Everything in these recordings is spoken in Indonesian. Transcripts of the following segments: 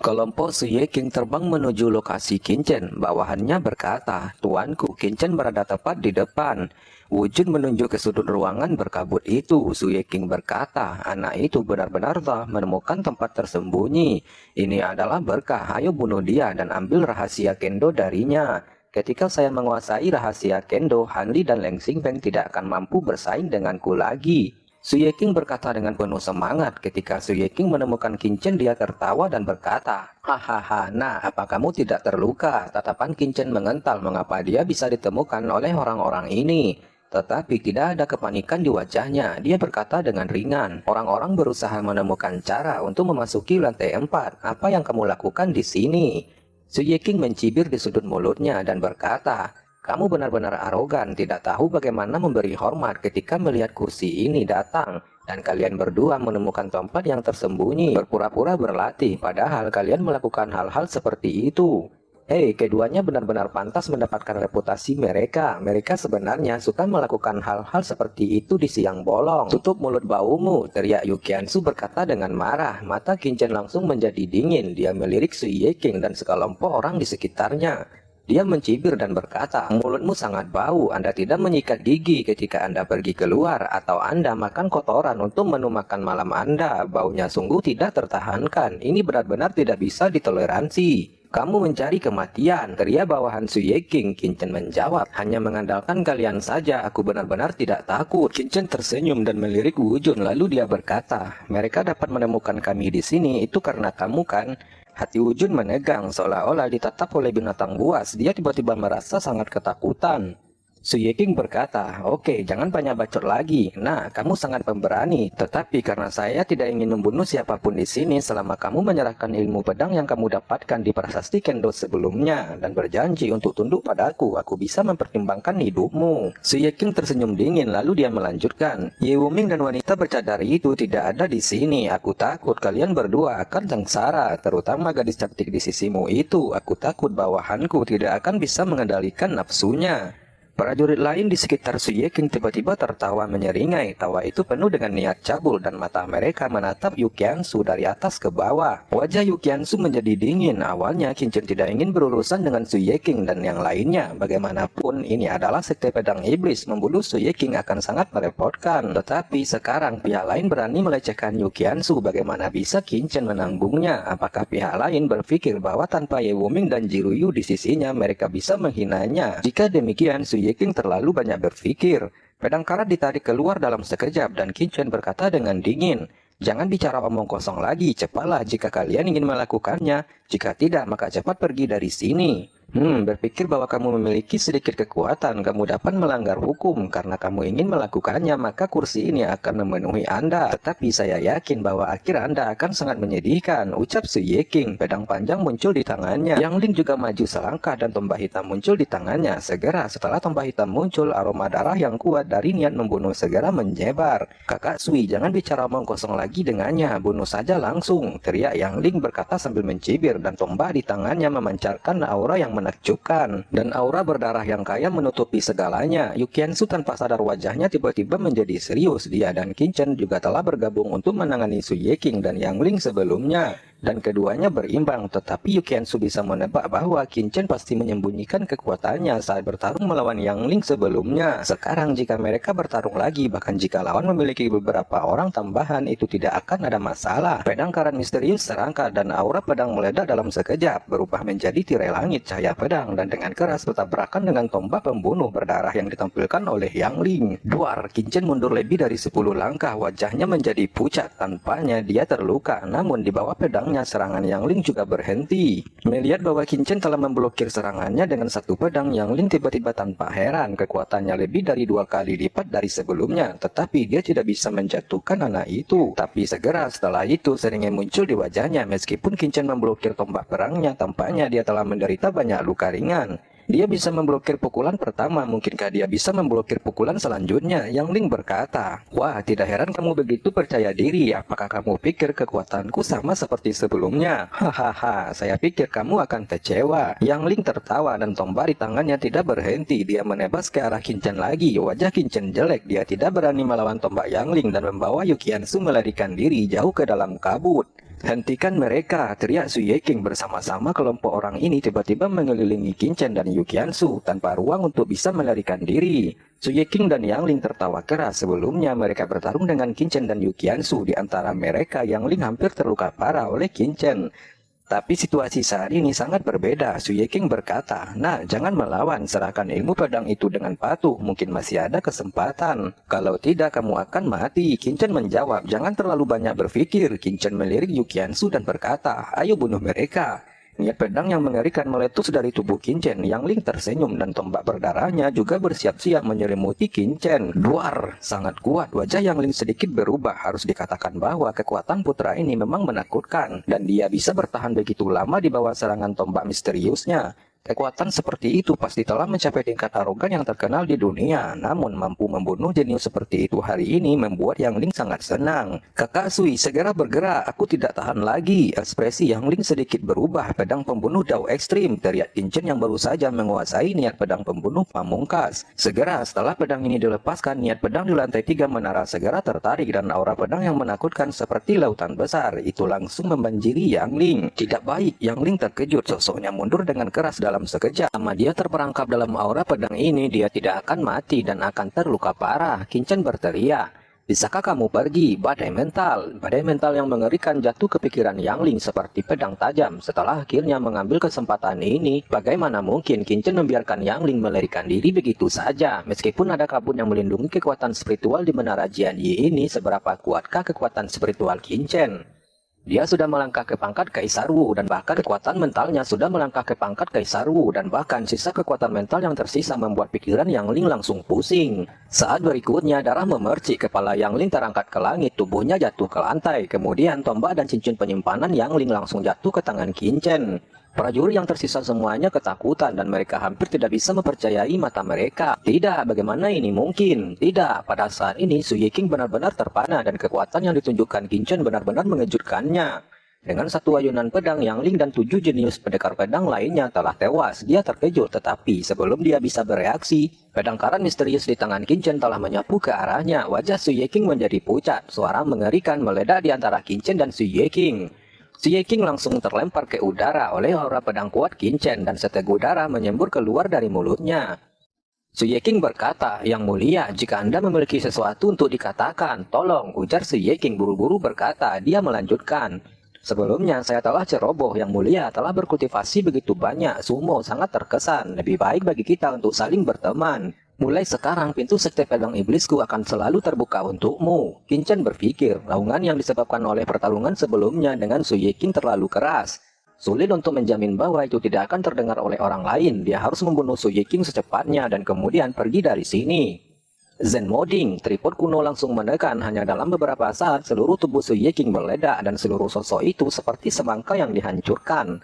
Kelompok Suye King terbang menuju lokasi Kincen. Bawahannya berkata, "Tuanku, Kincen berada tepat di depan." Wujud menunjuk ke sudut ruangan berkabut itu. Suye King berkata, "Anak itu benar-benar telah menemukan tempat tersembunyi. Ini adalah berkah, ayo bunuh dia dan ambil rahasia Kendo darinya. Ketika saya menguasai rahasia Kendo, Hanli dan Leng Xingpeng tidak akan mampu bersaing denganku lagi." Suye King berkata dengan penuh semangat. Ketika Suye King menemukan Kincen, dia tertawa dan berkata, "Hahaha, nah apa kamu tidak terluka?" Tatapan Kincen mengental mengapa dia bisa ditemukan oleh orang-orang ini. Tetapi tidak ada kepanikan di wajahnya. Dia berkata dengan ringan, "Orang-orang berusaha menemukan cara untuk memasuki lantai 4. Apa yang kamu lakukan di sini?" Suye King mencibir di sudut mulutnya dan berkata, "Kamu benar-benar arogan, tidak tahu bagaimana memberi hormat ketika melihat kursi ini datang. Dan kalian berdua menemukan tempat yang tersembunyi, berpura-pura berlatih, padahal kalian melakukan hal-hal seperti itu. Hei, keduanya benar-benar pantas mendapatkan reputasi mereka. Mereka sebenarnya suka melakukan hal-hal seperti itu di siang bolong." "Tutup mulut baumu," teriak Yukiansu berkata dengan marah. Mata Kincen langsung menjadi dingin. Dia melirik Suye King dan sekelompok orang di sekitarnya. Dia mencibir dan berkata, "Mulutmu sangat bau. Anda tidak menyikat gigi ketika Anda pergi keluar, atau Anda makan kotoran untuk menu makan malam Anda. Baunya sungguh tidak tertahankan. Ini benar-benar tidak bisa ditoleransi. Kamu mencari kematian," teriak bawahan Suye King. Kincen menjawab, "Hanya mengandalkan kalian saja. Aku benar-benar tidak takut." Kincen tersenyum dan melirik Wujun. Lalu dia berkata, "Mereka dapat menemukan kami di sini. Itu karena kamu kan?" Hati Wujun menegang, seolah-olah ditatap oleh binatang buas. Dia tiba-tiba merasa sangat ketakutan. Suye King berkata, "Oke, jangan banyak bacot lagi. Nah, kamu sangat pemberani. Tetapi karena saya tidak ingin membunuh siapapun di sini selama kamu menyerahkan ilmu pedang yang kamu dapatkan di prasasti Kendo sebelumnya dan berjanji untuk tunduk padaku, aku bisa mempertimbangkan hidupmu." Suye King tersenyum dingin, lalu dia melanjutkan, "Ye Wuming dan wanita bercadar itu tidak ada di sini. Aku takut kalian berdua akan sengsara, terutama gadis cantik di sisimu itu. Aku takut bawahanku tidak akan bisa mengendalikan nafsunya." Prajurit lain di sekitar Suye King tiba-tiba tertawa menyeringai. Tawa itu penuh dengan niat cabul dan mata mereka menatap Yukiansu dari atas ke bawah. Wajah Yukiansu menjadi dingin. Awalnya Kincen tidak ingin berurusan dengan Suye King dan yang lainnya. Bagaimanapun ini adalah sekte pedang iblis. Membunuh Suye King akan sangat merepotkan. Tetapi sekarang pihak lain berani melecehkan Yukiansu. Bagaimana bisa Kincen menanggungnya? Apakah pihak lain berpikir bahwa tanpa Ye Wuming dan Jiruyu di sisinya mereka bisa menghinanya? Jika demikian, Suye King terlalu banyak berpikir. Pedang karat ditarik keluar dalam sekejap dan Kincen berkata dengan dingin, "Jangan bicara omong kosong lagi, cepatlah jika kalian ingin melakukannya. Jika tidak, maka cepat pergi dari sini." Berpikir bahwa kamu memiliki sedikit kekuatan, kamu dapat melanggar hukum. Karena kamu ingin melakukannya, maka kursi ini akan memenuhi Anda. Tetapi saya yakin bahwa akhir Anda akan sangat menyedihkan, ucap Suye King. Pedang panjang muncul di tangannya. Yang Ling juga maju selangkah dan tombak hitam muncul di tangannya. Segera setelah tombak hitam muncul, aroma darah yang kuat dari niat membunuh segera menyebar. "Kakak Sui, jangan bicara omong kosong lagi dengannya. Bunuh saja langsung," teriak Yang Ling berkata sambil mencibir, dan tombak di tangannya memancarkan aura yang menakjubkan, dan aura berdarah yang kaya menutupi segalanya. Yukiansu tanpa sadar wajahnya tiba-tiba menjadi serius. Dia dan Kincen juga telah bergabung untuk menangani Suye King dan Yang Ling sebelumnya, dan keduanya berimbang. Tetapi Yukiansu bisa menebak bahwa Kincen pasti menyembunyikan kekuatannya saat bertarung melawan Yang Ling sebelumnya. Sekarang jika mereka bertarung lagi, bahkan jika lawan memiliki beberapa orang tambahan, itu tidak akan ada masalah. Pedang karat misterius terangkat dan aura pedang meledak dalam sekejap, berubah menjadi tirai langit cahaya pedang, dan dengan keras bertabrakan dengan tombak pembunuh berdarah yang ditampilkan oleh Yang Ling. Duar, Kincen mundur lebih dari 10 langkah, wajahnya menjadi pucat. Tampaknya dia terluka, namun di bawah pedangnya serangan Yang Ling juga berhenti. Melihat bahwa Kincen telah memblokir serangannya dengan satu pedang, Yang Ling tiba-tiba tanpa heran. Kekuatannya lebih dari 2 kali lipat dari sebelumnya, tetapi dia tidak bisa menjatuhkan anak itu. Tapi segera setelah itu seringnya muncul di wajahnya. Meskipun Kincen memblokir tombak perangnya, tampaknya dia telah menderita banyak luka ringan. Dia bisa memblokir pukulan pertama, mungkinkah dia bisa memblokir pukulan selanjutnya? Yang Ling berkata, "Wah, tidak heran kamu begitu percaya diri. Apakah kamu pikir kekuatanku sama seperti sebelumnya? Hahaha, saya pikir kamu akan kecewa." Yang Ling tertawa dan tombak di tangannya tidak berhenti. Dia menebas ke arah Kincen lagi. Wajah Kincen jelek. Dia tidak berani melawan tombak Yang Ling dan membawa Yukiansu melarikan diri jauh ke dalam kabut. Hentikan mereka, teriak Su Yeking bersama-sama. Kelompok orang ini tiba-tiba mengelilingi Qin Chen dan Yu Qianzu tanpa ruang untuk bisa melarikan diri. Su Yeking dan Yang Ling tertawa keras. Sebelumnya mereka bertarung dengan Qin Chen dan Yu Qianzu. Di antara mereka, Yang Ling hampir terluka parah oleh Qin Chen. Tapi situasi saat ini sangat berbeda. Su Yeking berkata, "Nah, jangan melawan, serahkan ilmu pedang itu dengan patuh, mungkin masih ada kesempatan. Kalau tidak, kamu akan mati." Qin Chen menjawab, "Jangan terlalu banyak berpikir." Qin Chen melirik Yu Qianzu dan berkata, "Ayo bunuh mereka." Niat pedang yang mengerikan meletus dari tubuh Qin Chen. Yang Ling tersenyum dan tombak berdarahnya juga bersiap-siap menyelimuti Qin Chen. Duar, sangat kuat. Wajah Yang Ling sedikit berubah. Harus dikatakan bahwa kekuatan putra ini memang menakutkan. Dan dia bisa bertahan begitu lama di bawah serangan tombak misteriusnya. Kekuatan seperti itu pasti telah mencapai tingkat arogan yang terkenal di dunia. Namun mampu membunuh jenius seperti itu hari ini membuat Yang Ling sangat senang. "Kakak Sui, segera bergerak. Aku tidak tahan lagi." Ekspresi Yang Ling sedikit berubah. "Pedang pembunuh Dao ekstrim," teriak Qin Chen yang baru saja menguasai niat pedang pembunuh pamungkas. Segera setelah pedang ini dilepaskan, niat pedang di lantai 3 menara segera tertarik dan aura pedang yang menakutkan seperti lautan besar itu langsung membanjiri Yang Ling. Tidak baik, Yang Ling terkejut. Sosoknya mundur dengan keras dalam sekejap. Sama dia terperangkap dalam aura pedang ini, dia tidak akan mati dan akan terluka parah. Qin Chen berteriak, "Bisakah kamu pergi?" Badai mental. Badai mental yang mengerikan jatuh ke pikiran Yang Ling seperti pedang tajam. Setelah akhirnya mengambil kesempatan ini, bagaimana mungkin Qin Chen membiarkan Yang Ling melarikan diri begitu saja? Meskipun ada kabut yang melindungi kekuatan spiritual di menara Jian Yi ini, seberapa kuatkah kekuatan spiritual Qin Chen? Dia sudah melangkah ke pangkat Kaisar Wu dan bahkan kekuatan mentalnya sudah melangkah ke pangkat Kaisar Wu dan bahkan sisa kekuatan mental yang tersisa membuat pikiran Yang Ling langsung pusing. Saat berikutnya darah memercik, kepala Yang Ling terangkat ke langit, tubuhnya jatuh ke lantai. Kemudian tombak dan cincin penyimpanan Yang Ling langsung jatuh ke tangan Qin Chen. Prajurit yang tersisa semuanya ketakutan dan mereka hampir tidak bisa mempercayai mata mereka. Tidak, bagaimana ini mungkin? Tidak, pada saat ini Su Yeking benar-benar terpana dan kekuatan yang ditunjukkan Qin Chen benar-benar mengejutkannya. Dengan satu ayunan pedang, Yang Ling dan 7 jenius pendekar pedang lainnya telah tewas. Dia terkejut, tetapi sebelum dia bisa bereaksi, pedang karat misterius di tangan Qin Chen telah menyapu ke arahnya. Wajah Su Yeking menjadi pucat. Suara mengerikan meledak di antara Qin Chen dan Su Yeking. Su Yeking langsung terlempar ke udara oleh aura pedang kuat Qin Chen dan seteguk darah menyembur keluar dari mulutnya. Su Yeking berkata, "Yang mulia, jika Anda memiliki sesuatu untuk dikatakan, tolong," ujar Su Yeking buru-buru berkata. Dia melanjutkan, "Sebelumnya saya telah ceroboh, Yang mulia telah berkultivasi begitu banyak, sumo sangat terkesan. Lebih baik bagi kita untuk saling berteman. Mulai sekarang pintu sekte pedang iblisku akan selalu terbuka untukmu." Qin Chen berpikir, raungan yang disebabkan oleh pertarungan sebelumnya dengan Su Yeking terlalu keras. Sulit untuk menjamin bahwa itu tidak akan terdengar oleh orang lain. Dia harus membunuh Su Yeking secepatnya dan kemudian pergi dari sini. Zen Modding, tripod kuno langsung menekan. Hanya dalam beberapa saat seluruh tubuh Su Yeking meledak dan seluruh sosok itu seperti semangka yang dihancurkan.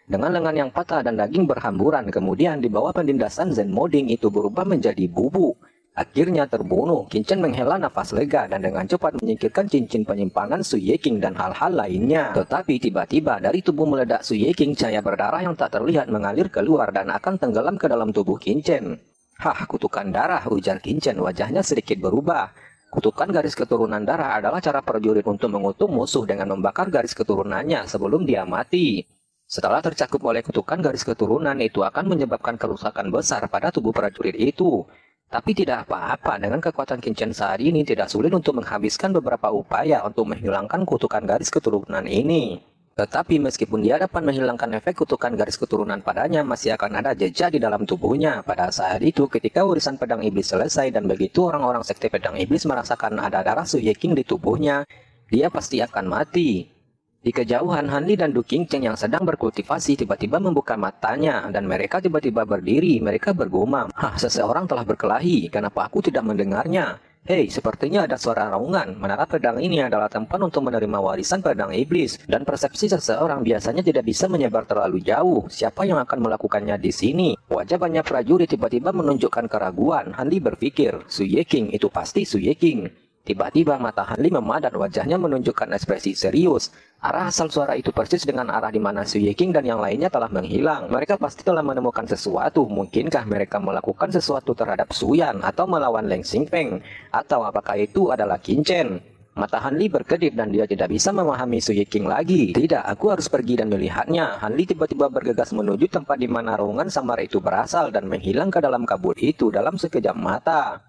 Dengan lengan yang patah dan daging berhamburan, kemudian di bawah penindasan Zen Modding itu berubah menjadi bubuk. Akhirnya terbunuh. Qin Chen menghela nafas lega dan dengan cepat menyingkirkan cincin penyimpanan Su Yeking dan hal-hal lainnya. Tetapi tiba-tiba dari tubuh meledak Su Yeking, cahaya berdarah yang tak terlihat mengalir keluar dan akan tenggelam ke dalam tubuh Qin Chen. "Hah, kutukan darah," ujar Qin Chen, wajahnya sedikit berubah. Kutukan garis keturunan darah adalah cara prajurit untuk mengutuk musuh dengan membakar garis keturunannya sebelum dia mati. Setelah tercakup oleh kutukan garis keturunan, itu akan menyebabkan kerusakan besar pada tubuh prajurit itu. Tapi tidak apa-apa, dengan kekuatan Qin Chen saat ini tidak sulit untuk menghabiskan beberapa upaya untuk menghilangkan kutukan garis keturunan ini. Tetapi meskipun dia dapat menghilangkan efek kutukan garis keturunan padanya, masih akan ada jejak di dalam tubuhnya. Pada saat itu, ketika urusan pedang iblis selesai dan begitu orang-orang sekte pedang iblis merasakan ada darah Su Yeking di tubuhnya, dia pasti akan mati. Di kejauhan, Han Li dan Du Qingcheng yang sedang berkultivasi tiba-tiba membuka matanya dan mereka tiba-tiba berdiri. Mereka bergumam, "Hah, seseorang telah berkelahi. Kenapa aku tidak mendengarnya? Hei, sepertinya ada suara raungan. Menara pedang ini adalah tempat untuk menerima warisan pedang iblis dan persepsi seseorang biasanya tidak bisa menyebar terlalu jauh. Siapa yang akan melakukannya di sini?" Wajah banyak prajurit tiba-tiba menunjukkan keraguan. Han Li berpikir, Su Yeking, itu pasti Su Yeking. Tiba-tiba mata Han Li memadat, wajahnya menunjukkan ekspresi serius. Arah asal suara itu persis dengan arah di mana Su Yeking dan yang lainnya telah menghilang. Mereka pasti telah menemukan sesuatu. Mungkinkah mereka melakukan sesuatu terhadap Su Yan atau melawan Leng Xingfeng? Atau apakah itu adalah Qin Chen? Mata Han Li berkedip dan dia tidak bisa memahami Su Yiking lagi. Tidak, aku harus pergi dan melihatnya. Han Li tiba-tiba bergegas menuju tempat di mana raungan samar itu berasal dan menghilang ke dalam kabut itu dalam sekejap mata.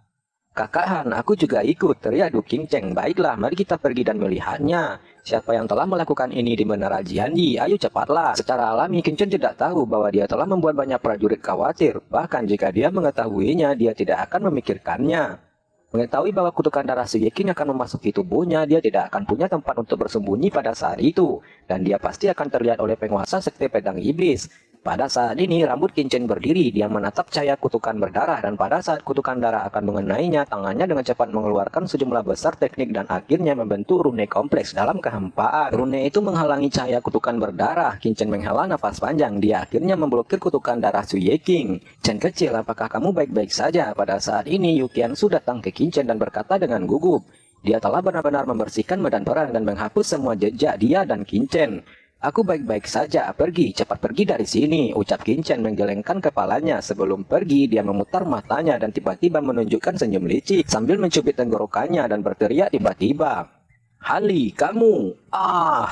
Kakak Han, aku juga ikut, teriak Du Qingchen. Baiklah, mari kita pergi dan melihatnya. Siapa yang telah melakukan ini di Menara Jianyi? Ayo cepatlah. Secara alami, Qingchen tidak tahu bahwa dia telah membuat banyak prajurit khawatir. Bahkan jika dia mengetahuinya, dia tidak akan memikirkannya. Mengetahui bahwa kutukan darah Su Yiking akan memasuki tubuhnya, dia tidak akan punya tempat untuk bersembunyi pada saat itu. Dan dia pasti akan terlihat oleh penguasa sekte pedang iblis. Pada saat ini, rambut Qingchen berdiri, dia menatap cahaya kutukan berdarah, dan pada saat kutukan darah akan mengenainya, tangannya dengan cepat mengeluarkan sejumlah besar teknik dan akhirnya membentuk rune kompleks dalam kehampaan. Rune itu menghalangi cahaya kutukan berdarah. Qingchen menghela nafas panjang, dia akhirnya memblokir kutukan darah Su Yiking. Chen kecil, apakah kamu baik-baik saja? Pada saat ini, Yu Qiansu datang ke Qingchen dan berkata dengan gugup. Dia telah benar-benar membersihkan medan perang dan menghapus semua jejak dia dan Qingchen. Aku baik-baik saja, cepat pergi dari sini, ucap Qingchen menggelengkan kepalanya. Sebelum pergi, dia memutar matanya dan tiba-tiba menunjukkan senyum licik sambil mencubit tenggorokannya dan berteriak tiba-tiba. Han Li, kamu!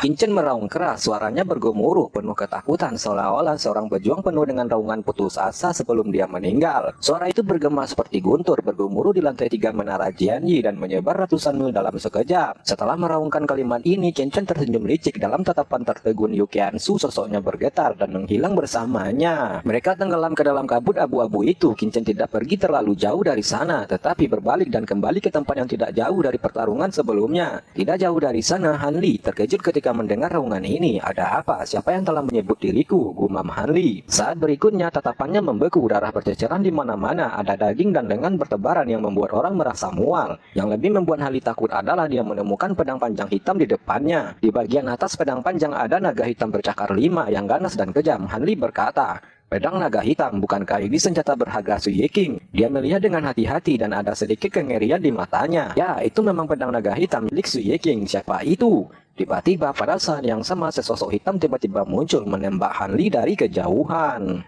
Qingchen meraung keras, suaranya bergemuruh, penuh ketakutan, seolah-olah seorang pejuang penuh dengan raungan putus asa sebelum dia meninggal. Suara itu bergema seperti guntur, bergemuruh di lantai 3 Menara Jianyi dan menyebar ratusan mil dalam sekejap. Setelah meraungkan kalimat ini, Qingchen tersenyum licik. Dalam tatapan tertegun Yu Qiansu, sosoknya bergetar dan menghilang bersamanya. Mereka tenggelam ke dalam kabut abu-abu itu. Qingchen tidak pergi terlalu jauh dari sana, tetapi berbalik dan kembali ke tempat yang tidak jauh dari pertarungan sebelumnya. Tidak jauh dari sana, Han Li terkejut ketika mendengar raungan ini. Ada apa? Siapa yang telah menyebut diriku? Gumam Han Li. Saat berikutnya, tatapannya membeku, darah berceceran di mana-mana, ada daging dan lengan bertebaran yang membuat orang merasa mual. Yang lebih membuat Han Li takut adalah dia menemukan pedang panjang hitam di depannya. Di bagian atas pedang panjang ada naga hitam bercakar 5 yang ganas dan kejam. Han Li berkata, pedang naga hitam, bukankah ini senjata berharga Su Yiking? Dia melihat dengan hati-hati dan ada sedikit kengerian di matanya. Ya, itu memang pedang naga hitam milik Su Yiking. Siapa itu? Tiba-tiba pada saat yang sama sesosok hitam tiba-tiba muncul menembak Han Li dari kejauhan.